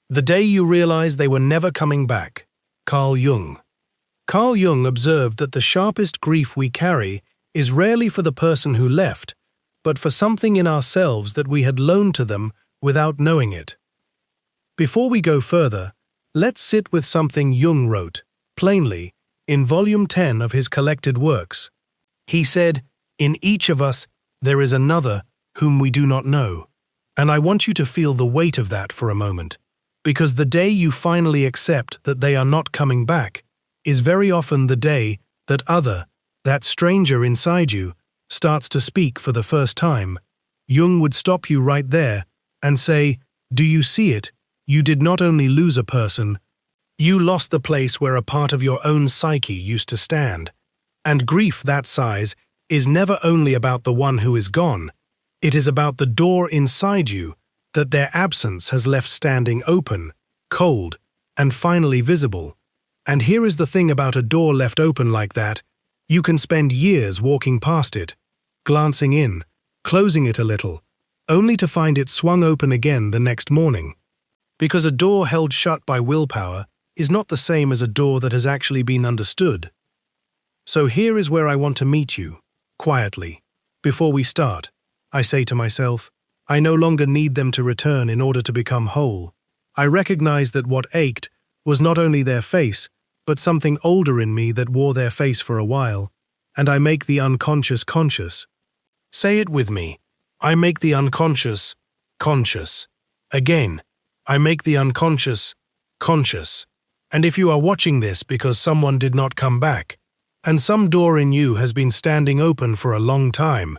The day you realize they were never coming back. Carl Jung. Carl Jung observed that the sharpest grief we carry is rarely for the person who left, but for something in ourselves that we had loaned to them without knowing it. Before we go further, let's sit with something Jung wrote, plainly, in Volume 10 of his collected works. He said, "In each of us, there is another whom we do not know." And I want you to feel the weight of that for a moment, because the day you finally accept that they are not coming back is very often the day that stranger inside you, starts to speak for the first time. Jung would stop you right there and say, "Do you see it? You did not only lose a person, you lost the place where a part of your own psyche used to stand." And grief that size is never only about the one who is gone, it is about the door inside you that their absence has left standing open, cold, and finally visible. And here is the thing about a door left open like that: you can spend years walking past it, glancing in, closing it a little, only to find it swung open again the next morning. Because a door held shut by willpower is not the same as a door that has actually been understood. So here is where I want to meet you, quietly. Before we start, I say to myself, I no longer need them to return in order to become whole. I recognize that what ached was not only their face, but something older in me that wore their face for a while, and I make the unconscious conscious. Say it with me. I make the unconscious conscious. Again, I make the unconscious conscious. And if you are watching this because someone did not come back, and some door in you has been standing open for a long time,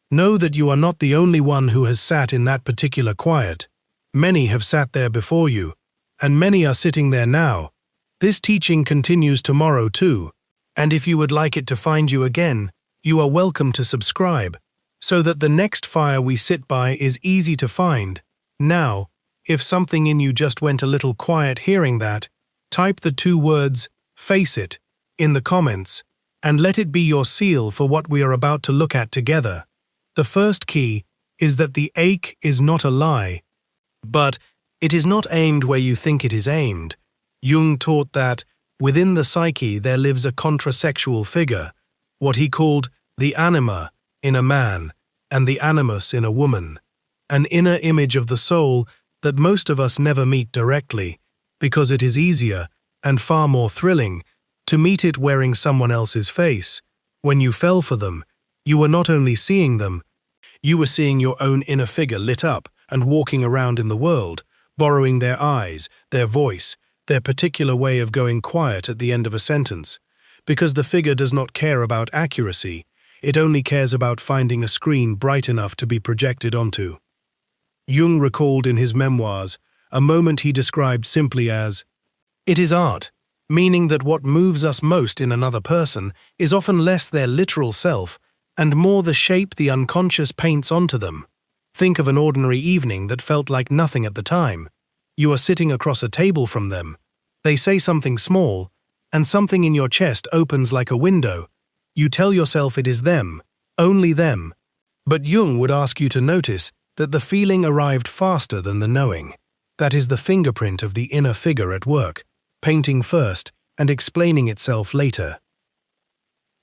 know that you are not the only one who has sat in that particular quiet. Many have sat there before you, and many are sitting there now. This teaching continues tomorrow too, and if you would like it to find you again, you are welcome to subscribe, so that the next fire we sit by is easy to find. Now, if something in you just went a little quiet hearing that, type the 2 words, "face it," in the comments, and let it be your seal for what we are about to look at together. The first key is that the ache is not a lie, but it is not aimed where you think it is aimed. Jung taught that within the psyche there lives a contrasexual figure, what he called the anima in a man and the animus in a woman, an inner image of the soul that most of us never meet directly, because it is easier and far more thrilling to meet it wearing someone else's face. When you fell for them, you were not only seeing them, you were seeing your own inner figure lit up and walking around in the world, borrowing their eyes, their voice, their particular way of going quiet at the end of a sentence. Because the figure does not care about accuracy, it only cares about finding a screen bright enough to be projected onto. Jung recalled in his memoirs a moment he described simply as, "It is art," meaning that what moves us most in another person is often less their literal self and more the shape the unconscious paints onto them. Think of an ordinary evening that felt like nothing at the time. You are sitting across a table from them. They say something small, and something in your chest opens like a window. You tell yourself it is them, only them. But Jung would ask you to notice that the feeling arrived faster than the knowing. That is the fingerprint of the inner figure at work, painting first and explaining itself later.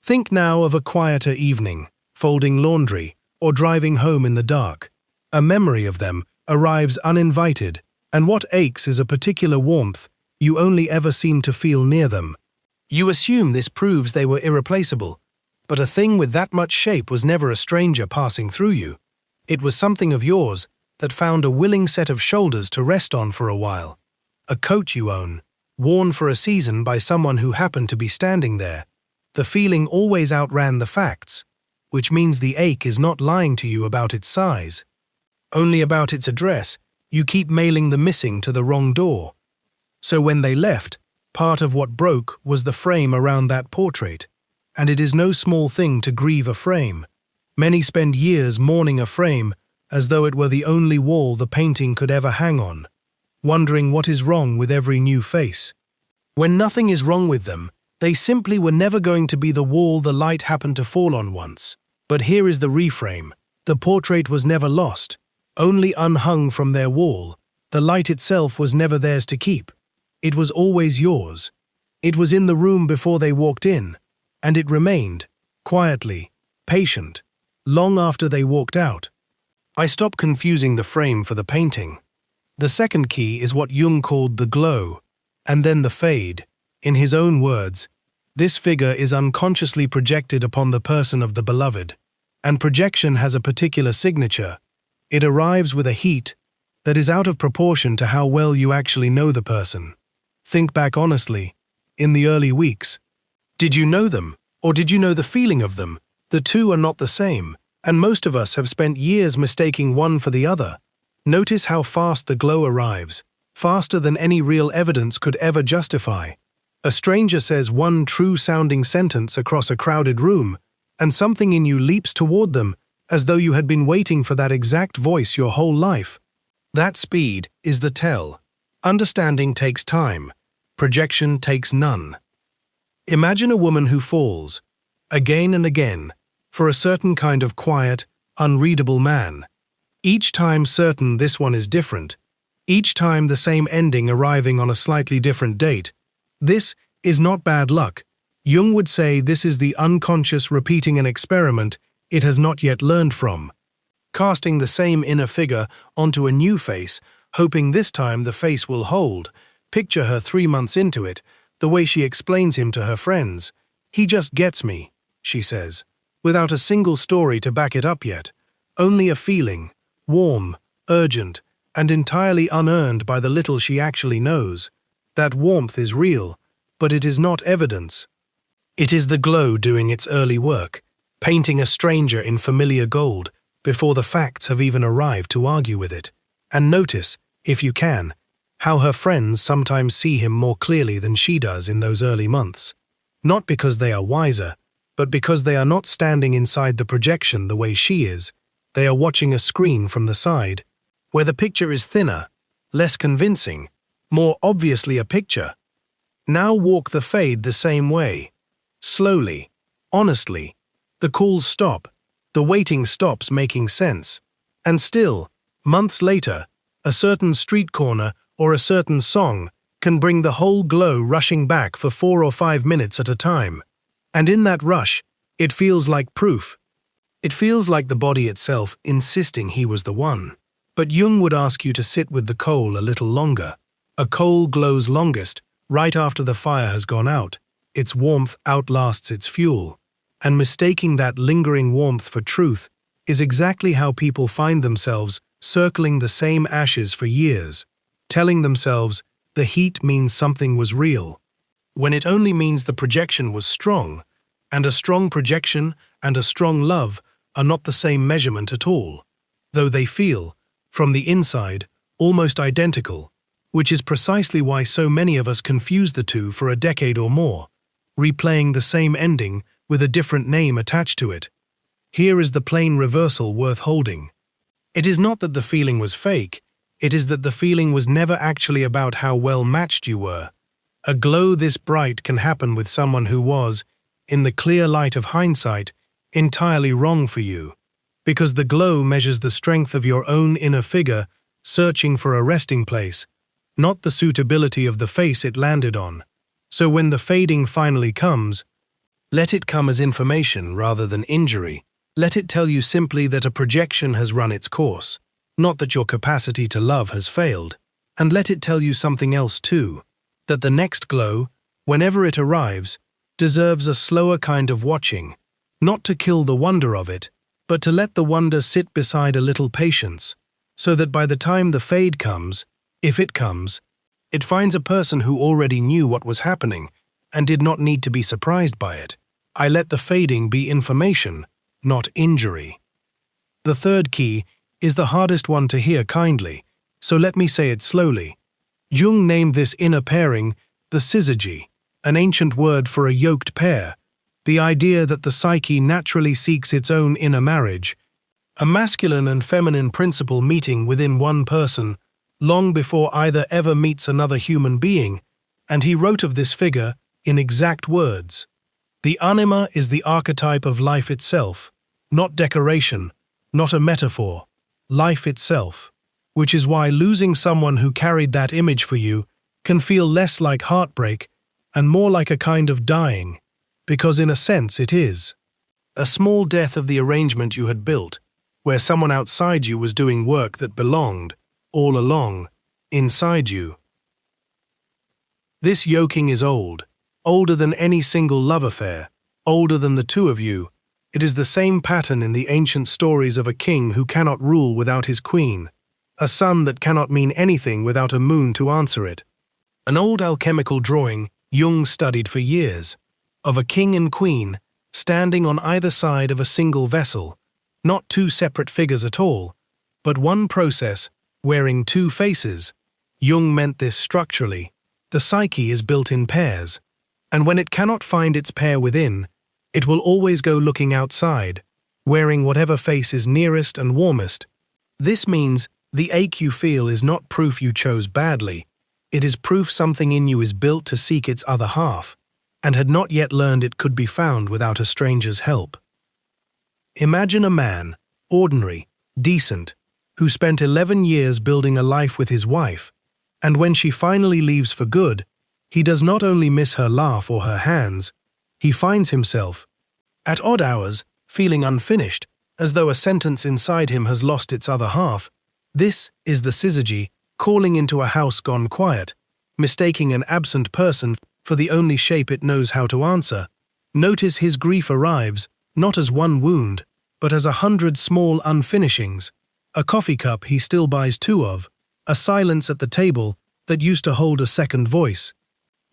Think now of a quieter evening, folding laundry, or driving home in the dark. A memory of them arrives uninvited, and what aches is a particular warmth you only ever seem to feel near them. You assume this proves they were irreplaceable, but a thing with that much shape was never a stranger passing through you. It was something of yours that found a willing set of shoulders to rest on for a while. A coat you own, worn for a season by someone who happened to be standing there. The feeling always outran the facts, which means the ache is not lying to you about its size, only about its address. You keep mailing the missing to the wrong door. So when they left, part of what broke was the frame around that portrait, and it is no small thing to grieve a frame. Many spend years mourning a frame as though it were the only wall the painting could ever hang on, wondering what is wrong with every new face. When nothing is wrong with them, they simply were never going to be the wall the light happened to fall on once. But here is the reframe. The portrait was never lost, only unhung from their wall. The light itself was never theirs to keep. It was always yours. It was in the room before they walked in, and it remained, quietly, patient, long after they walked out. I stop confusing the frame for the painting. The second key is what Jung called the glow, and then the fade. In his own words, this figure is unconsciously projected upon the person of the beloved, and projection has a particular signature. It arrives with a heat that is out of proportion to how well you actually know the person. Think back honestly. In the early weeks, did you know them, or did you know the feeling of them? The two are not the same, and most of us have spent years mistaking one for the other. Notice how fast the glow arrives, faster than any real evidence could ever justify. A stranger says one true-sounding sentence across a crowded room, and something in you leaps toward them, as though you had been waiting for that exact voice your whole life. That speed is the tell. Understanding takes time. Projection takes none. Imagine a woman who falls, again and again, for a certain kind of quiet, unreadable man. Each time certain this one is different. Each time the same ending arriving on a slightly different date. This is not bad luck. Jung would say this is the unconscious repeating an experiment it has not yet learned from. Casting the same inner figure onto a new face, hoping this time the face will hold. Picture her 3 months into it, the way she explains him to her friends. He just gets me, she says, without a single story to back it up yet. Only a feeling, warm, urgent, and entirely unearned by the little she actually knows. That warmth is real, but it is not evidence. It is the glow doing its early work, painting a stranger in familiar gold before the facts have even arrived to argue with it. And notice, if you can, how her friends sometimes see him more clearly than she does in those early months. Not because they are wiser, but because they are not standing inside the projection the way she is. They are watching a screen from the side, where the picture is thinner, less convincing, more obviously a picture. Now walk the fade the same way. Slowly, honestly. The calls stop. The waiting stops making sense. And still, months later, a certain street corner or a certain song can bring the whole glow rushing back for 4 or 5 minutes at a time. And in that rush, it feels like proof. It feels like the body itself insisting he was the one. But Jung would ask you to sit with the coal a little longer. A coal glows longest right after the fire has gone out. Its warmth outlasts its fuel. And mistaking that lingering warmth for truth is exactly how people find themselves circling the same ashes for years, telling themselves the heat means something was real, when it only means the projection was strong, and a strong projection and a strong love are not the same measurement at all, though they feel, from the inside, almost identical, which is precisely why so many of us confuse the two for a decade or more, replaying the same ending with a different name attached to it. Here is the plain reversal worth holding. It is not that the feeling was fake, it is that the feeling was never actually about how well matched you were. A glow this bright can happen with someone who was, in the clear light of hindsight, entirely wrong for you, because the glow measures the strength of your own inner figure searching for a resting place, not the suitability of the face it landed on. So when the fading finally comes, let it come as information rather than injury. Let it tell you simply that a projection has run its course, not that your capacity to love has failed. And let it tell you something else too, that the next glow, whenever it arrives, deserves a slower kind of watching, not to kill the wonder of it, but to let the wonder sit beside a little patience, so that by the time the fade comes, if it comes, it finds a person who already knew what was happening and did not need to be surprised by it. I let the fading be information, not injury. The third key is the hardest one to hear kindly, so let me say it slowly. Jung named this inner pairing the syzygy, an ancient word for a yoked pair, the idea that the psyche naturally seeks its own inner marriage, a masculine and feminine principle meeting within one person, long before either ever meets another human being, and he wrote of this figure in exact words. The anima is the archetype of life itself, not decoration, not a metaphor, life itself. which is why losing someone who carried that image for you can feel less like heartbreak and more like a kind of dying, because in a sense it is. A small death of the arrangement you had built, where someone outside you was doing work that belonged, all along, inside you. This yoking is old, older than any single love affair, older than the two of you. It is the same pattern in the ancient stories of a king who cannot rule without his queen, a sun that cannot mean anything without a moon to answer it. An old alchemical drawing Jung studied for years, of a king and queen standing on either side of a single vessel, not two separate figures at all, but one process wearing two faces. Jung meant this structurally. The psyche is built in pairs, and when it cannot find its pair within, it will always go looking outside, wearing whatever face is nearest and warmest. This means the ache you feel is not proof you chose badly. It is proof something in you is built to seek its other half, and had not yet learned it could be found without a stranger's help. Imagine a man, ordinary, decent, who spent 11 years building a life with his wife, and when she finally leaves for good, he does not only miss her laugh or her hands, he finds himself, at odd hours, feeling unfinished, as though a sentence inside him has lost its other half. This is the syzygy calling into a house gone quiet, mistaking an absent person for the only shape it knows how to answer. Notice his grief arrives, not as one wound, but as 100 small unfinishings, a coffee cup he still buys two of, a silence at the table that used to hold a second voice,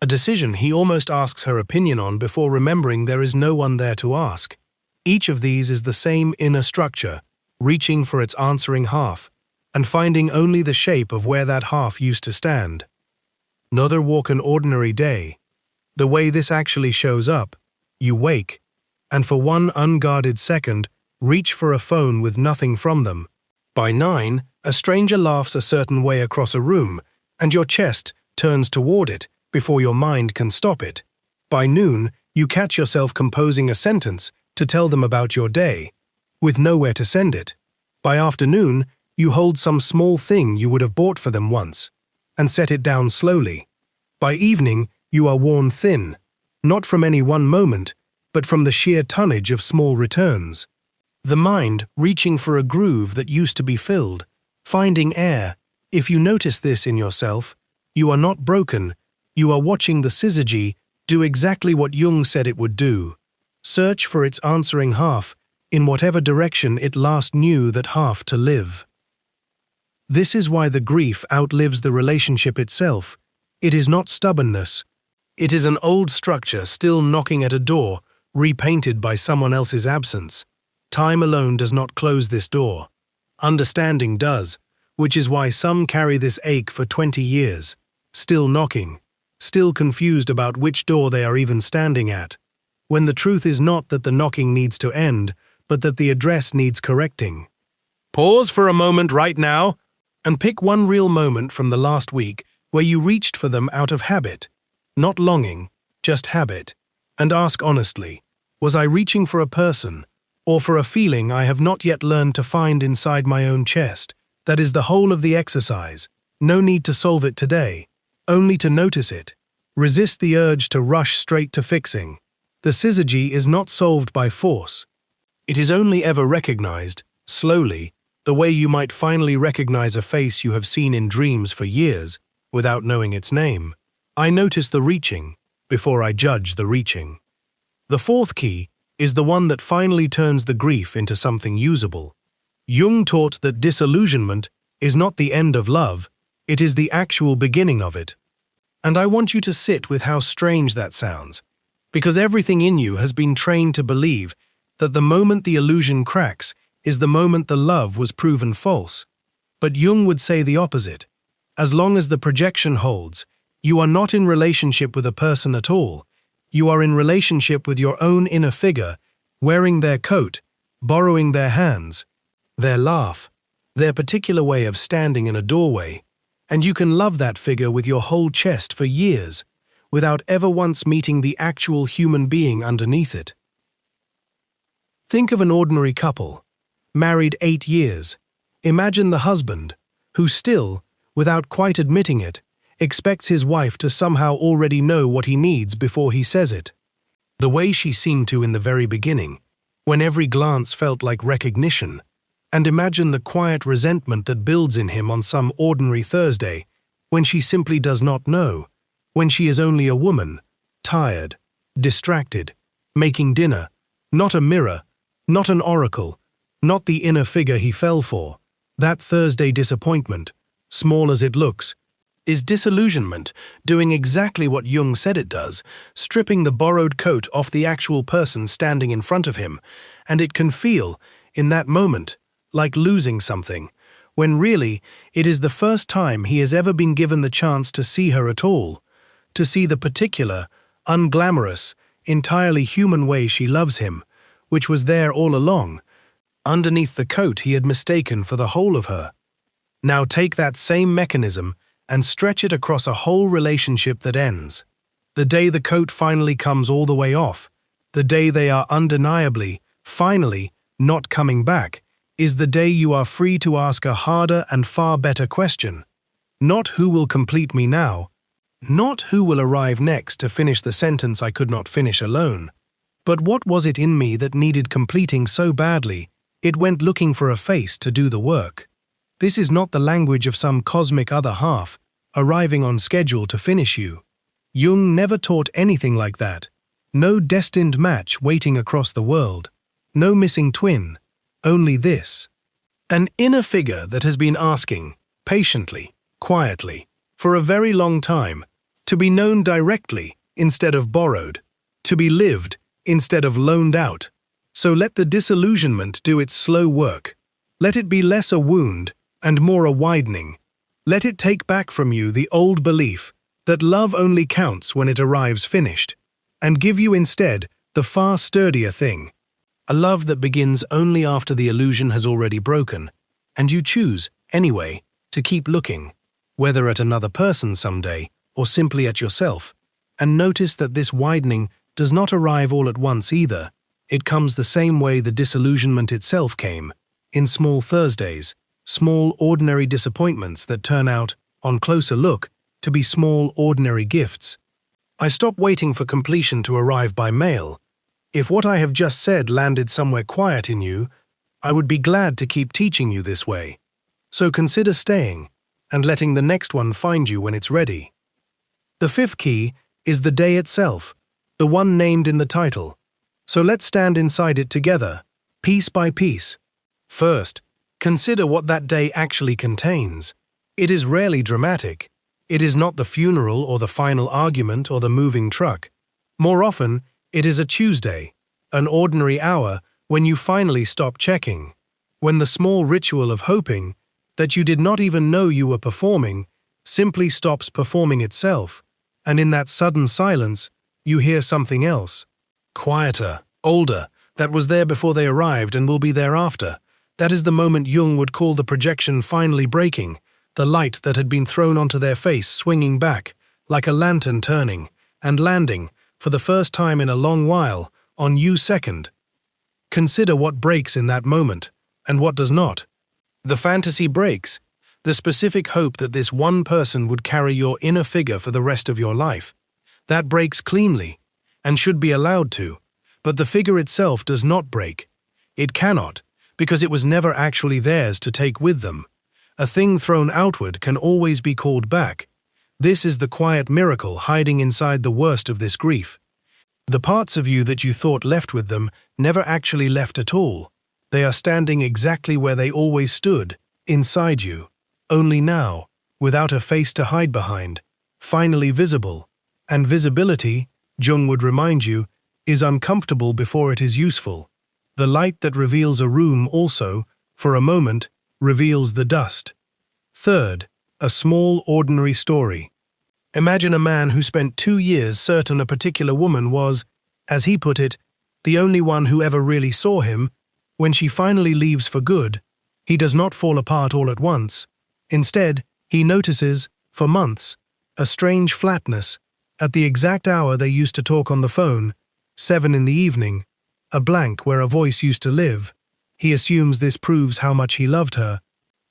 a decision he almost asks her opinion on before remembering there is no one there to ask. Each of these is the same inner structure, reaching for its answering half, and finding only the shape of where that half used to stand. Neither walk an ordinary day. The way this actually shows up, you wake, and for one unguarded second, reach for a phone with nothing from them. By 9, a stranger laughs a certain way across a room, and your chest turns toward it before your mind can stop it. By noon, you catch yourself composing a sentence to tell them about your day, with nowhere to send it. By afternoon, you hold some small thing you would have bought for them once, and set it down slowly. By evening, you are worn thin, not from any one moment, but from the sheer tonnage of small returns. The mind reaching for a groove that used to be filled, finding air. If you notice this in yourself, you are not broken. You are watching the syzygy do exactly what Jung said it would do. Search for its answering half in whatever direction it last knew that half to live. This is why the grief outlives the relationship itself. It is not stubbornness. It is an old structure still knocking at a door, repainted by someone else's absence. Time alone does not close this door. Understanding does, which is why some carry this ache for 20 years, still knocking, still confused about which door they are even standing at, when the truth is not that the knocking needs to end, but that the address needs correcting. Pause for a moment right now, and pick one real moment from the last week where you reached for them out of habit, not longing, just habit, and ask honestly, was I reaching for a person, or for a feeling I have not yet learned to find inside my own chest? That is the whole of the exercise. No need to solve it today, only to notice it. Resist the urge to rush straight to fixing. The syzygy is not solved by force. It is only ever recognized, slowly, the way you might finally recognize a face you have seen in dreams for years without knowing its name. I notice the reaching before I judge the reaching. The fourth key is the one that finally turns the grief into something usable. Jung taught that disillusionment is not the end of love, it is the actual beginning of it. And I want you to sit with how strange that sounds, because everything in you has been trained to believe that the moment the illusion cracks is the moment the love was proven false. But Jung would say the opposite. As long as the projection holds, you are not in relationship with a person at all. You are in relationship with your own inner figure, wearing their coat, borrowing their hands, their laugh, their particular way of standing in a doorway, and you can love that figure with your whole chest for years, without ever once meeting the actual human being underneath it. Think of an ordinary couple, married 8 years. Imagine the husband, who still, without quite admitting it, expects his wife to somehow already know what he needs before he says it. The way she seemed to in the very beginning, when every glance felt like recognition, and imagine the quiet resentment that builds in him on some ordinary Thursday, when she simply does not know, when she is only a woman, tired, distracted, making dinner, not a mirror, not an oracle, not the inner figure he fell for. That Thursday disappointment, small as it looks, is disillusionment doing exactly what Jung said it does, stripping the borrowed coat off the actual person standing in front of him, and it can feel, in that moment, like losing something, when really it is the first time he has ever been given the chance to see her at all, to see the particular, unglamorous, entirely human way she loves him, which was there all along, underneath the coat he had mistaken for the whole of her. Now take that same mechanism and stretch it across a whole relationship that ends. The day the coat finally comes all the way off, the day they are undeniably, finally, not coming back, is the day you are free to ask a harder and far better question. Not who will complete me now, not who will arrive next to finish the sentence I could not finish alone, but what was it in me that needed completing so badly it went looking for a face to do the work. This is not the language of some cosmic other half, arriving on schedule to finish you. Jung never taught anything like that. No destined match waiting across the world. No missing twin. Only this. An inner figure that has been asking, patiently, quietly, for a very long time, to be known directly instead of borrowed, to be lived instead of loaned out. So let the disillusionment do its slow work. Let it be less a wound and more a widening. Let it take back from you the old belief that love only counts when it arrives finished, and give you instead the far sturdier thing, a love that begins only after the illusion has already broken, and you choose, anyway, to keep looking, whether at another person someday or simply at yourself, and notice that this widening does not arrive all at once either. It comes the same way the disillusionment itself came, in small Thursdays, small ordinary disappointments that turn out, on closer look, to be small ordinary gifts. I stop waiting for completion to arrive by mail. If what I have just said landed somewhere quiet in you, I would be glad to keep teaching you this way. So consider staying, and letting the next one find you when it's ready. The fifth key is the day itself, the one named in the title. So let's stand inside it together, piece by piece. First, consider what that day actually contains. It is rarely dramatic. It is not the funeral or the final argument or the moving truck. More often, it is a Tuesday, an ordinary hour when you finally stop checking, when the small ritual of hoping that you did not even know you were performing simply stops performing itself, and in that sudden silence, you hear something else. Quieter, older, that was there before they arrived and will be there after. That is the moment Jung would call the projection finally breaking, the light that had been thrown onto their face swinging back, like a lantern turning, and landing, for the first time in a long while, on you second. Consider what breaks in that moment, and what does not. The fantasy breaks, the specific hope that this one person would carry your inner figure for the rest of your life. That breaks cleanly, and should be allowed to, but the figure itself does not break. It cannot, because it was never actually theirs to take with them. A thing thrown outward can always be called back. This is the quiet miracle hiding inside the worst of this grief. The parts of you that you thought left with them never actually left at all. They are standing exactly where they always stood, inside you, only now, without a face to hide behind, finally visible. And visibility, Jung would remind you, is uncomfortable before it is useful. The light that reveals a room also, for a moment, reveals the dust. Third, a small ordinary story. Imagine a man who spent 2 years certain a particular woman was, as he put it, the only one who ever really saw him. When she finally leaves for good, he does not fall apart all at once. Instead, he notices, for months, a strange flatness, at the exact hour they used to talk on the phone, 7 in the evening, a blank where a voice used to live. He assumes this proves how much he loved her.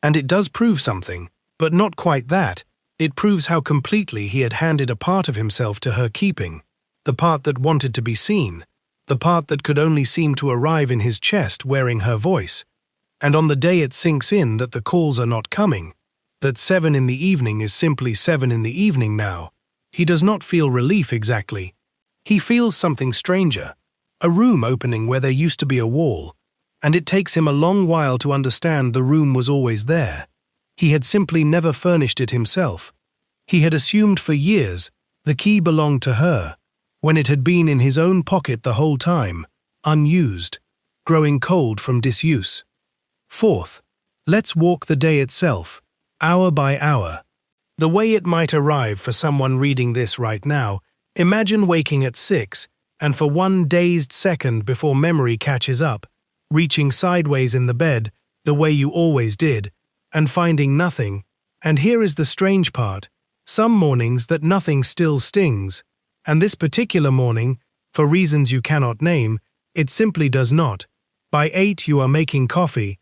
And it does prove something, but not quite that. It proves how completely he had handed a part of himself to her keeping, the part that wanted to be seen, the part that could only seem to arrive in his chest wearing her voice. And on the day it sinks in that the calls are not coming, that 7 in the evening is simply 7 in the evening now, he does not feel relief exactly. He feels something stranger, a room opening where there used to be a wall, and it takes him a long while to understand the room was always there. He had simply never furnished it himself. He had assumed for years the key belonged to her, when it had been in his own pocket the whole time, unused, growing cold from disuse. Fourth, let's walk the day itself, hour by hour. The way it might arrive for someone reading this right now, imagine waking at 6, and for one dazed second before memory catches up, reaching sideways in the bed, the way you always did, and finding nothing. And here is the strange part. Some mornings that nothing still stings, and this particular morning, for reasons you cannot name, it simply does not. By 8 you are making coffee,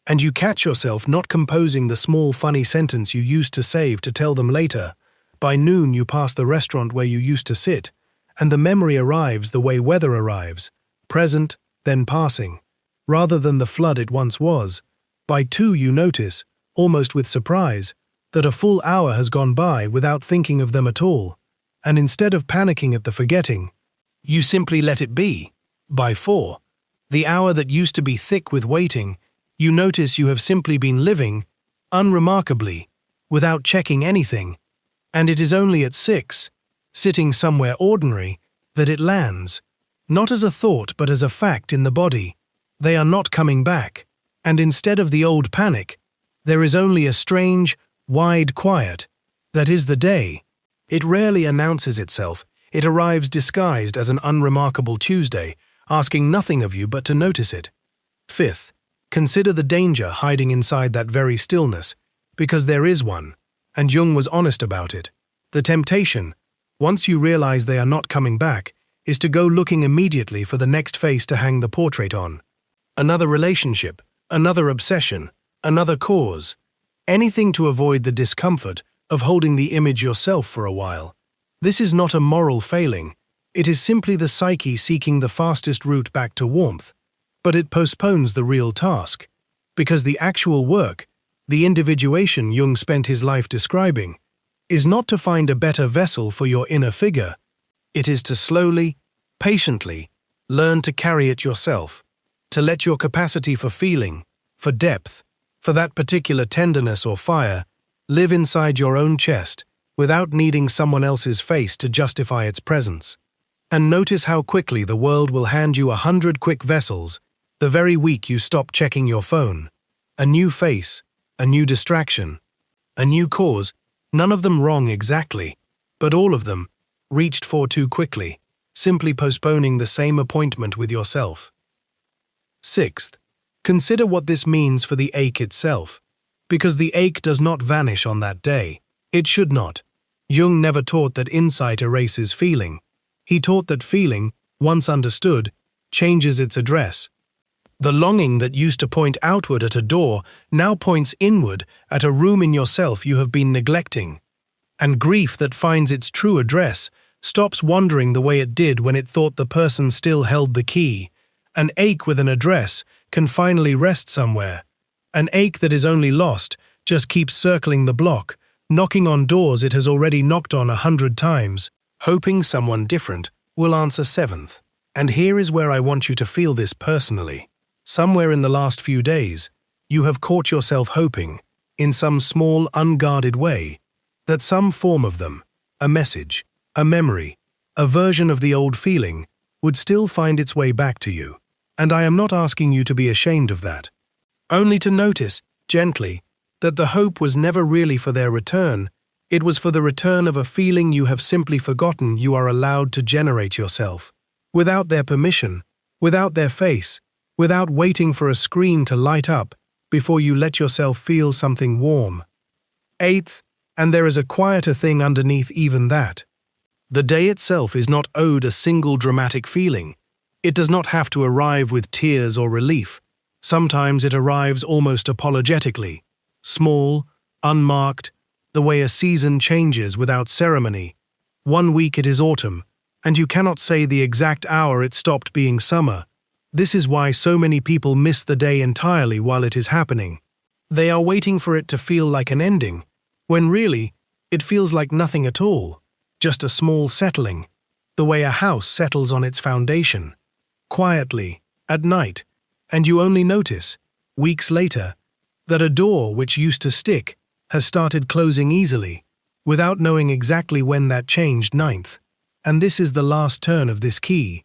and you catch yourself not composing the small funny sentence you used to save to tell them later. By noon you pass the restaurant where you used to sit, and the memory arrives the way weather arrives, present, then passing, rather than the flood it once was. By 2 you notice, almost with surprise, that a full hour has gone by without thinking of them at all, and instead of panicking at the forgetting, you simply let it be. By 4, the hour that used to be thick with waiting, you notice you have simply been living, unremarkably, without checking anything, and it is only at 6, sitting somewhere ordinary, that it lands, not as a thought but as a fact in the body. They are not coming back, and instead of the old panic, there is only a strange, wide quiet. That is the day. It rarely announces itself. It arrives disguised as an unremarkable Tuesday, asking nothing of you but to notice it. Fifth, consider the danger hiding inside that very stillness, because there is one, and Jung was honest about it. The temptation, once you realize they are not coming back, is to go looking immediately for the next face to hang the portrait on. Another relationship, another obsession, another cause. Anything to avoid the discomfort of holding the image yourself for a while. This is not a moral failing. It is simply the psyche seeking the fastest route back to warmth. But it postpones the real task. Because the actual work, the individuation Jung spent his life describing, is not to find a better vessel for your inner figure. It is to slowly, patiently, learn to carry it yourself, to let your capacity for feeling, for depth, for that particular tenderness or fire, live inside your own chest, without needing someone else's face to justify its presence. And notice how quickly the world will hand you 100 quick vessels, the very week you stop checking your phone. A new face, a new distraction, a new cause, none of them wrong exactly, but all of them reached for too quickly, simply postponing the same appointment with yourself. Sixth, consider what this means for the ache itself, because the ache does not vanish on that day. It should not. Jung never taught that insight erases feeling. He taught that feeling, once understood, changes its address. The longing that used to point outward at a door now points inward at a room in yourself you have been neglecting. And grief that finds its true address stops wandering the way it did when it thought the person still held the key. An ache with an address can finally rest somewhere. An ache that is only lost just keeps circling the block, knocking on doors it has already knocked on 100 times, hoping someone different will answer seventh. And here is where I want you to feel this personally. Somewhere in the last few days, you have caught yourself hoping, in some small, unguarded way, that some form of them, a message, a memory, a version of the old feeling, would still find its way back to you. And I am not asking you to be ashamed of that. Only to notice, gently, that the hope was never really for their return. It was for the return of a feeling you have simply forgotten you are allowed to generate yourself. Without their permission, without their face, without waiting for a screen to light up before you let yourself feel something warm. Eighth, and there is a quieter thing underneath even that. The day itself is not owed a single dramatic feeling. It does not have to arrive with tears or relief. Sometimes it arrives almost apologetically. small, unmarked, the way a season changes without ceremony. 1 week it is autumn, and you cannot say the exact hour it stopped being summer. This is why so many people miss the day entirely while it is happening. They are waiting for it to feel like an ending, when really, it feels like nothing at all, just a small settling, the way a house settles on its foundation, quietly, at night, and you only notice, weeks later, that a door which used to stick has started closing easily, without knowing exactly when that changed. Ninth, and this is the last turn of this key.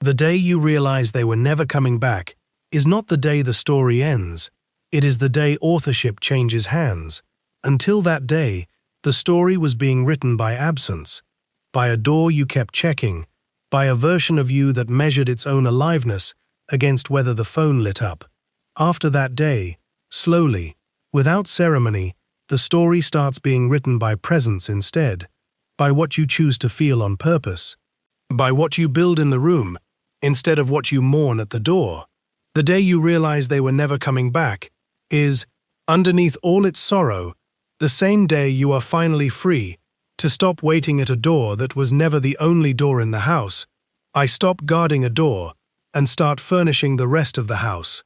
The day you realize they were never coming back is not the day the story ends. It is the day authorship changes hands. Until that day, the story was being written by absence, by a door you kept checking, by a version of you that measured its own aliveness against whether the phone lit up. After that day, slowly, without ceremony, the story starts being written by presence instead, by what you choose to feel on purpose, by what you build in the room, instead of what you mourn at the door. The day you realize they were never coming back is, underneath all its sorrow, the same day you are finally free to stop waiting at a door that was never the only door in the house. I stop guarding a door and start furnishing the rest of the house.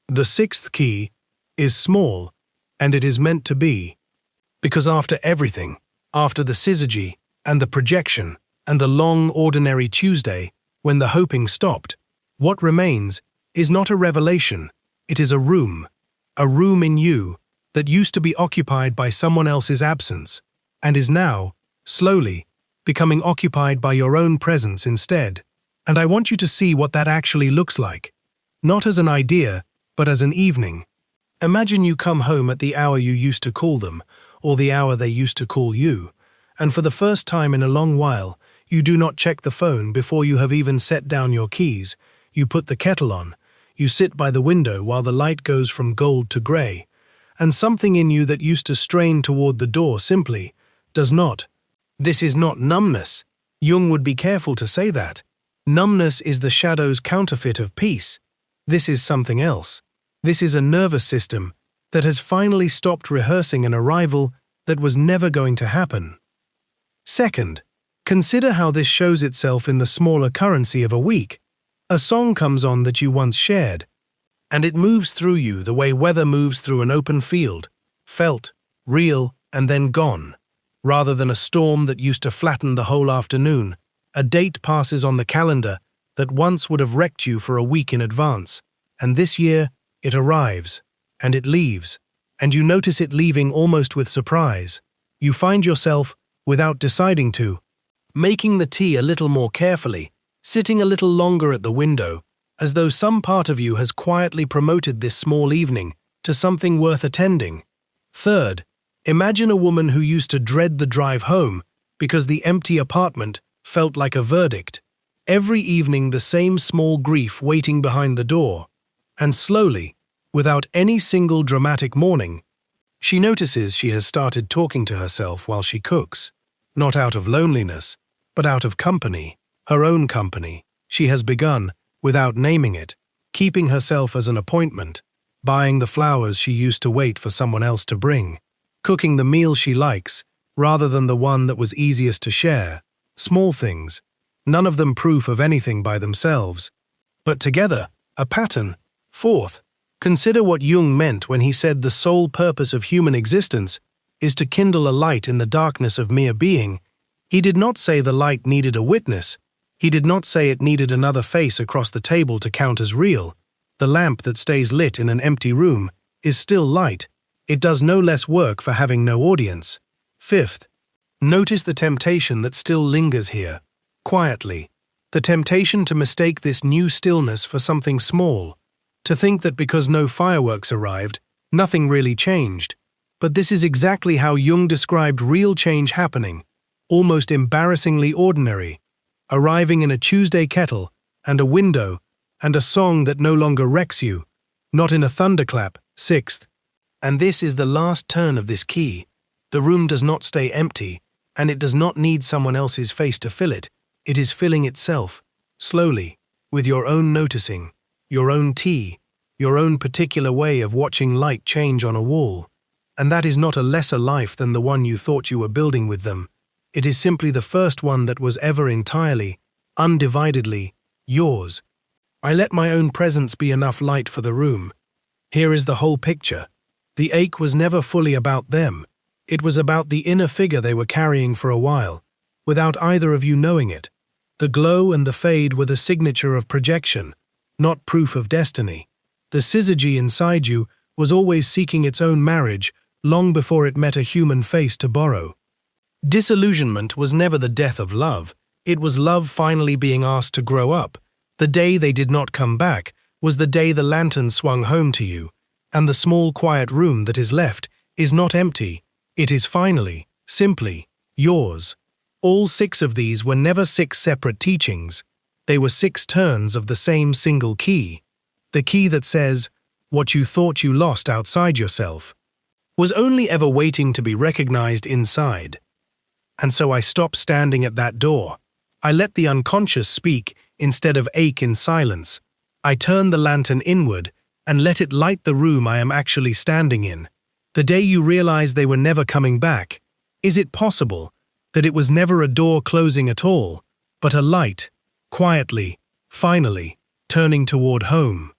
The sixth key is small, and it is meant to be. Because after everything, after the syzygy and the projection and the long ordinary Tuesday, when the hoping stopped, what remains is not a revelation, it is a room in you that used to be occupied by someone else's absence, and is now, slowly, becoming occupied by your own presence instead. And I want you to see what that actually looks like, not as an idea, but as an evening. Imagine you come home at the hour you used to call them, or the hour they used to call you, and for the first time in a long while, you do not check the phone before you have even set down your keys. You put the kettle on, you sit by the window while the light goes from gold to grey, and something in you that used to strain toward the door simply does not. This is not numbness. Jung would be careful to say that. Numbness is the shadow's counterfeit of peace. This is something else. This is a nervous system that has finally stopped rehearsing an arrival that was never going to happen. Second, consider how this shows itself in the smaller currency of a week. A song comes on that you once shared, and it moves through you the way weather moves through an open field, felt, real, and then gone. Rather than a storm that used to flatten the whole afternoon, a date passes on the calendar that once would have wrecked you for a week in advance, and this year it arrives, and it leaves, and you notice it leaving almost with surprise. You find yourself, without deciding to, making the tea a little more carefully, sitting a little longer at the window, as though some part of you has quietly promoted this small evening to something worth attending. Third, imagine a woman who used to dread the drive home because the empty apartment felt like a verdict. Every evening the same small grief waiting behind the door, and slowly, without any single dramatic mourning, she notices she has started talking to herself while she cooks, not out of loneliness, but out of company, her own company. She has begun, without naming it, keeping herself as an appointment, buying the flowers she used to wait for someone else to bring, cooking the meal she likes, rather than the one that was easiest to share. Small things, none of them proof of anything by themselves, but together, a pattern. Fourth, consider what Jung meant when he said the sole purpose of human existence is to kindle a light in the darkness of mere being. He did not say the light needed a witness. He did not say it needed another face across the table to count as real. The lamp that stays lit in an empty room is still light. It does no less work for having no audience. Fifth, notice the temptation that still lingers here, quietly. The temptation to mistake this new stillness for something small, to think that because no fireworks arrived, nothing really changed. But this is exactly how Jung described real change happening, almost embarrassingly ordinary, arriving in a Tuesday kettle, and a window, and a song that no longer wrecks you, not in a thunderclap. Sixth, and this is the last turn of this key. The room does not stay empty, and it does not need someone else's face to fill it. It is filling itself, slowly, with your own noticing, your own tea, your own particular way of watching light change on a wall. And that is not a lesser life than the one you thought you were building with them. It is simply the first one that was ever entirely, undividedly, yours. I let my own presence be enough light for the room. Here is the whole picture. The ache was never fully about them. It was about the inner figure they were carrying for a while, without either of you knowing it. The glow and the fade were the signature of projection, not proof of destiny. The syzygy inside you was always seeking its own marriage long before it met a human face to borrow. Disillusionment was never the death of love. It was love finally being asked to grow up. The day they did not come back was the day the lantern swung home to you, and the small quiet room that is left is not empty. It is finally, simply, yours. All 6 of these were never 6 separate teachings. They were 6 turns of the same single key. The key that says, what you thought you lost outside yourself was only ever waiting to be recognized inside. And so I stopped standing at that door. I let the unconscious speak instead of ache in silence. I turned the lantern inward and let it light the room I am actually standing in. The day you realize they were never coming back, is it possible that it was never a door closing at all, but a light, quietly, finally, turning toward home?